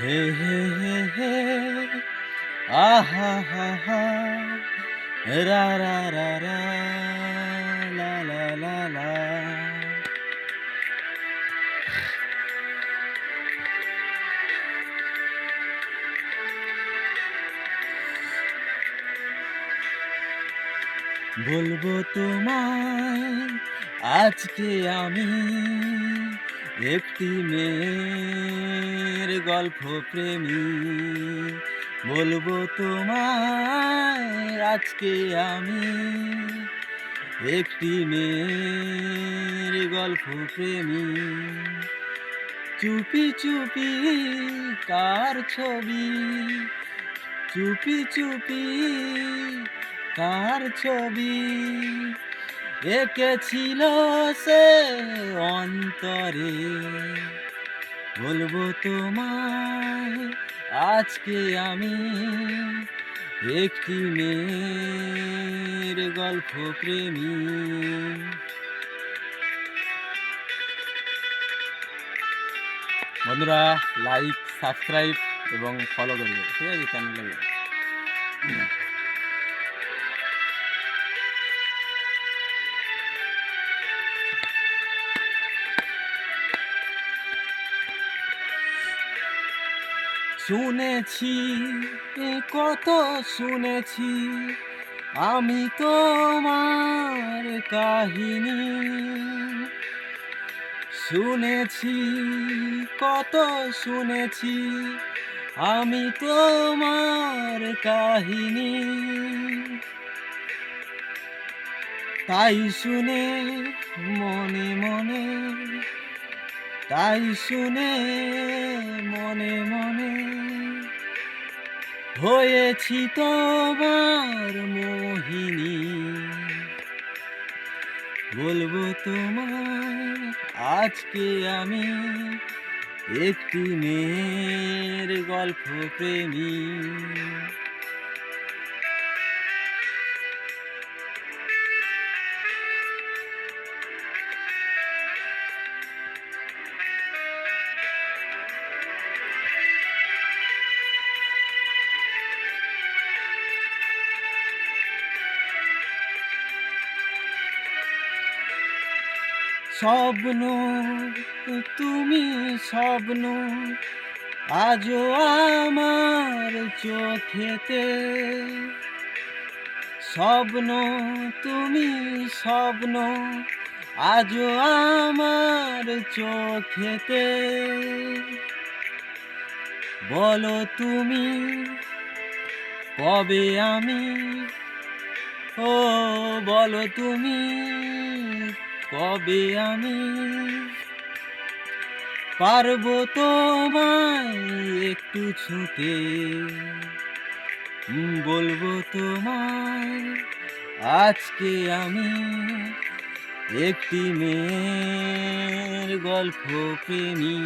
হে হে হে হে আহা হা হা রা রা রা রা লা লা লা লা। বলবো তোমায় আজকে আমি একটি মেয়ের গল্প প্রেমী। বলবো তোমায় আজকে আমি একটি মেয়ের গল্প প্রেমী। চুপি চুপি কার ছবি, চুপি চুপি কার ছবি এঁকেছিল সে অন্তরে। বলবো তোমায় আজকে আমি একটি মেয়ের গল্প প্রেমী। বন্ধুরা, লাইক, সাবস্ক্রাইব এবং ফলো করবে, ঠিক আছে চ্যানেলটাকে। শুনেছি, কত শুনেছি আমি তোমার কাহিনী। শুনেছি, কত শুনেছি আমি তোমার কাহিনী। তাই শুনে মনে মনে, তাই শুনে মনে মনে হয়েছি তোমার মোহিনী। বলবো তোমায় আজকে আমি একটি মেয়ের গল্প প্রেমী। স্বপ্ন, তুমি স্বপ্ন আজও আমার চোখেতে। স্বপ্ন, তুমি স্বপ্ন আজও আমার চোখেতে। বলো তুমি কবে আমি, ও বলো তুমি কবে আমি পারবো তোমায় একটু ছুঁতে। বলবো তোমায় আজকে আমি একটি মেয়ের গল্প প্রেমী।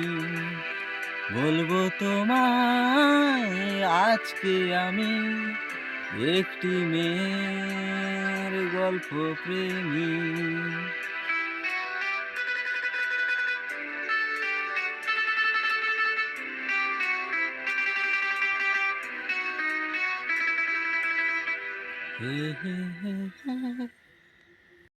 বলবো তোমায় আজকে আমি একটি মেয়ের গল্প প্রেমী। হে হে হে হে